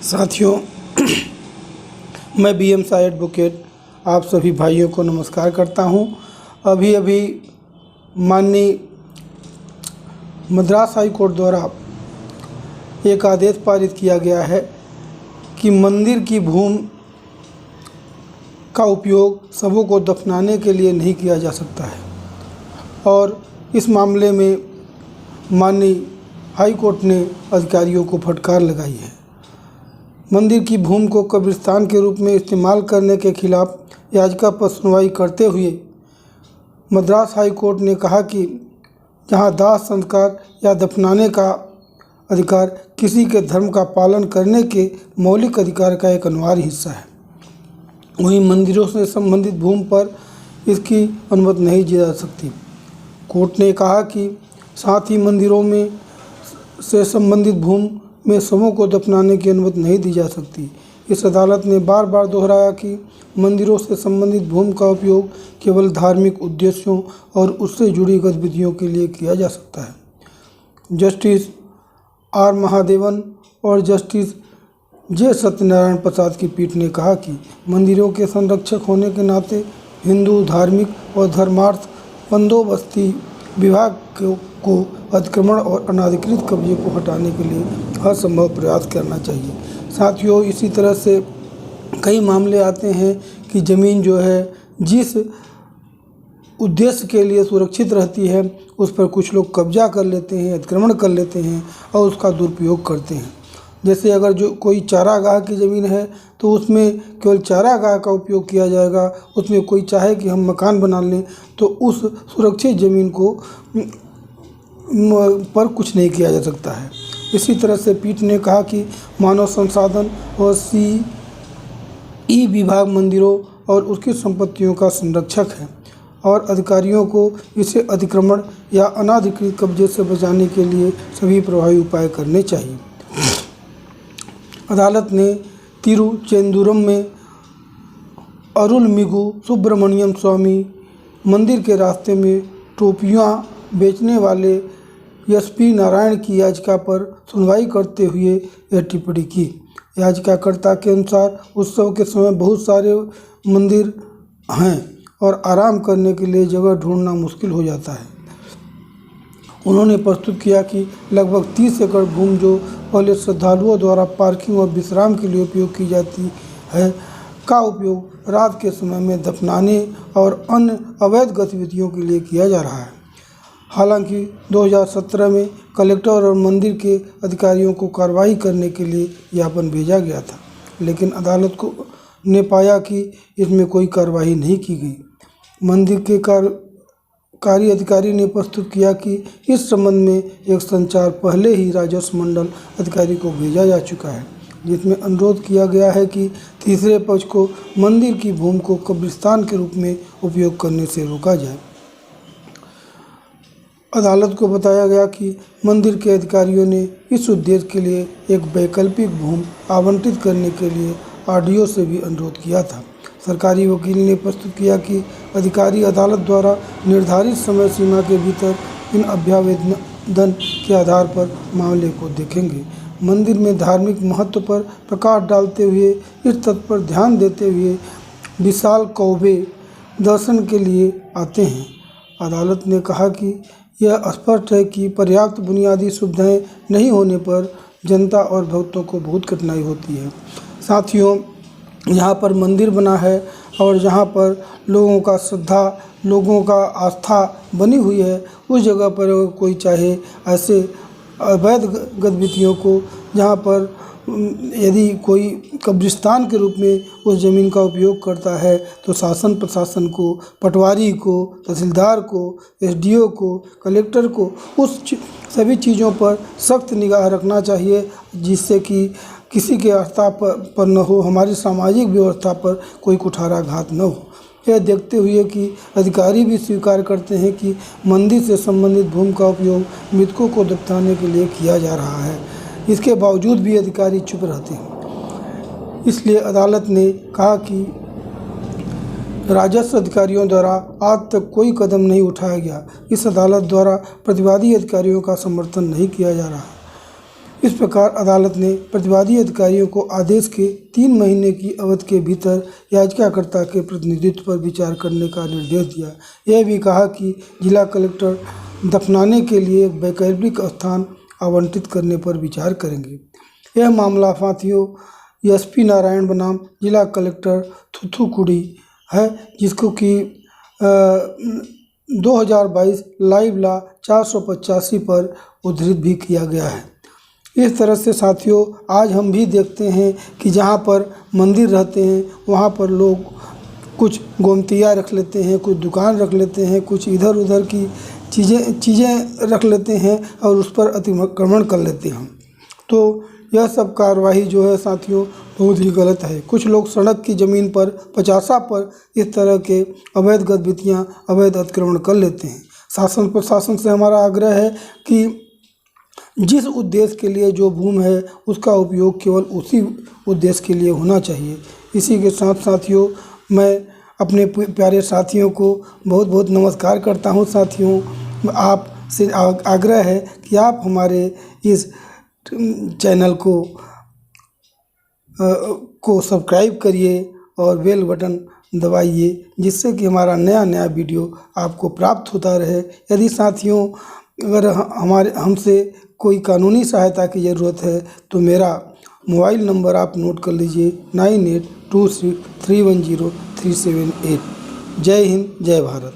साथियों, मैं BM Sai advocate आप सभी भाइयों को नमस्कार करता हूं। अभी माननीय मद्रास हाई कोर्ट द्वारा एक आदेश पारित किया गया है कि मंदिर की भूमि का उपयोग शवों को दफनाने के लिए नहीं किया जा सकता है और इस मामले में माननीय हाई कोर्ट ने अधिकारियों को फटकार लगाई है। मंदिर की भूमि को कब्रिस्तान के रूप में इस्तेमाल करने के खिलाफ याचिका पर सुनवाई करते हुए मद्रास हाई कोर्ट ने कहा कि जहां दाह संस्कार या दफनाने का अधिकार किसी के धर्म का पालन करने के मौलिक अधिकार का एक अनिवार्य हिस्सा है, वहीं मंदिरों से संबंधित भूमि पर इसकी अनुमति नहीं दी जा सकती। कोर्ट ने कहा कि साथ ही मंदिरों में से संबंधित भूमि में शवों को दफनाने की अनुमति नहीं दी जा सकती। इस अदालत ने बार बार दोहराया कि मंदिरों से संबंधित भूमि का उपयोग केवल धार्मिक उद्देश्यों और उससे जुड़ी गतिविधियों के लिए किया जा सकता है। जस्टिस आर महादेवन और जस्टिस जे सत्यनारायण प्रसाद की पीठ ने कहा कि मंदिरों के संरक्षक होने के नाते हिंदू धार्मिक और धर्मार्थ बंदोबस्ती विभाग को अतिक्रमण और अनाधिकृत कब्जे को हटाने के लिए हर संभव प्रयास करना चाहिए। साथियों, इसी तरह से कई मामले आते हैं कि ज़मीन जो है जिस उद्देश्य के लिए सुरक्षित रहती है उस पर कुछ लोग कब्जा कर लेते हैं, अतिक्रमण कर लेते हैं और उसका दुरुपयोग करते हैं। जैसे अगर जो कोई चारागाह की ज़मीन है तो उसमें केवल चारागाह का उपयोग किया जाएगा, उसमें कोई चाहे कि हम मकान बना लें तो उस सुरक्षित ज़मीन को पर कुछ नहीं किया जा सकता है। इसी तरह से पीठ ने कहा कि मानव संसाधन और CE विभाग मंदिरों और उसकी संपत्तियों का संरक्षक है और अधिकारियों को इसे अतिक्रमण या अनाधिकृत कब्जे से बचाने के लिए सभी प्रभावी उपाय करने चाहिए। अदालत ने तिरुचेंदुरम में अरुलमिगु सुब्रमण्यम स्वामी मंदिर के रास्ते में टोपियां बेचने वाले SP नारायण की याचिका पर सुनवाई करते हुए यह टिप्पणी की। याचिकाकर्ता के अनुसार उत्सव के समय बहुत सारे मंदिर हैं और आराम करने के लिए जगह ढूंढना मुश्किल हो जाता है। उन्होंने प्रस्तुत किया कि लगभग 30 एकड़ भूमि जो पहले श्रद्धालुओं द्वारा पार्किंग और विश्राम के लिए उपयोग की जाती है का उपयोग रात के समय में दफनाने और अन्य अवैध गतिविधियों के लिए किया जा रहा है। हालांकि 2017 में कलेक्टर और मंदिर के अधिकारियों को कार्रवाई करने के लिए ज्ञापन भेजा गया था, लेकिन अदालत ने पाया कि इसमें कोई कार्रवाई नहीं की गई। मंदिर के कार्यकारी अधिकारी ने प्रस्तुत किया कि इस संबंध में एक संचार पहले ही राजस्व मंडल अधिकारी को भेजा जा चुका है, जिसमें अनुरोध किया गया है कि तीसरे पक्ष को मंदिर की भूमि को कब्रिस्तान के रूप में उपयोग करने से रोका जाए। अदालत को बताया गया कि मंदिर के अधिकारियों ने इस उद्देश्य के लिए एक वैकल्पिक भूमि आवंटित करने के लिए RDO से भी अनुरोध किया था। सरकारी वकील ने प्रस्तुत किया कि अधिकारी अदालत द्वारा निर्धारित समय सीमा के भीतर इन अभ्यावेदन के आधार पर मामले को देखेंगे। मंदिर में धार्मिक महत्व पर प्रकाश डालते हुए इस तथ्य पर ध्यान देते हुए विशाल कौबे दर्शन के लिए आते हैं। अदालत ने कहा कि यह स्पष्ट है कि पर्याप्त बुनियादी सुविधाएं नहीं होने पर जनता और भक्तों को बहुत कठिनाई होती है। साथियों, यहाँ पर मंदिर बना है और जहाँ पर लोगों का श्रद्धा, लोगों का आस्था बनी हुई है, उस जगह पर कोई चाहे ऐसे अवैध गतिविधियों को, जहाँ पर यदि कोई कब्रिस्तान के रूप में उस ज़मीन का उपयोग करता है तो शासन प्रशासन को, पटवारी को, तहसीलदार को, SDO को, कलेक्टर को उस सभी चीज़ों पर सख्त निगाह रखना चाहिए, जिससे कि किसी के आस्था पर न हो, हमारी सामाजिक व्यवस्था पर कोई कुठाराघात न हो। यह देखते हुए कि अधिकारी भी स्वीकार करते हैं कि मंदिर से संबंधित भूमि का उपयोग मृतकों को दफनाने के लिए किया जा रहा है, इसके बावजूद भी अधिकारी चुप रहते हैं। इसलिए अदालत ने कहा कि राजस्व अधिकारियों द्वारा आज तक कोई कदम नहीं उठाया गया। इस अदालत द्वारा प्रतिवादी अधिकारियों का समर्थन नहीं किया जा रहा। इस प्रकार अदालत ने प्रतिवादी अधिकारियों को आदेश के 3 महीने की अवधि के भीतर याचिकाकर्ता के प्रतिनिधित्व पर विचार करने का निर्देश दिया। यह भी कहा कि जिला कलेक्टर दफनाने के लिए वैकल्पिक स्थान आवंटित करने पर विचार करेंगे। यह मामला साथियों एसपी नारायण बनाम जिला कलेक्टर थूथुकुडी है, जिसको कि 2022 लाइव लॉ 485 पर उद्धृत भी किया गया है। इस तरह से साथियों आज हम भी देखते हैं कि जहाँ पर मंदिर रहते हैं वहाँ पर लोग कुछ गोमतिया रख लेते हैं, कुछ दुकान रख लेते हैं, कुछ इधर उधर की चीज़ें रख लेते हैं और उस पर अतिक्रमण कर लेते हैं। तो यह सब कार्रवाई जो है साथियों बहुत ही गलत है। कुछ लोग सड़क की ज़मीन पर 50 पर इस तरह के अवैध गतिविधियाँ, अवैध अतिक्रमण कर लेते हैं। शासन प्रशासन से हमारा आग्रह है कि जिस उद्देश्य के लिए जो भूमि है उसका उपयोग केवल उसी उद्देश्य के लिए होना चाहिए। इसी के साथ साथियों मैं अपने प्यारे साथियों को बहुत बहुत नमस्कार करता हूं। साथियों आपसे आग्रह है कि आप हमारे इस चैनल को सब्सक्राइब करिए और बेल बटन दबाइए, जिससे कि हमारा नया वीडियो आपको प्राप्त होता रहे। यदि साथियों अगर हमसे कोई कानूनी सहायता की ज़रूरत है तो मेरा मोबाइल नंबर आप नोट कर लीजिए 9826310378। जय हिंद, जय भारत।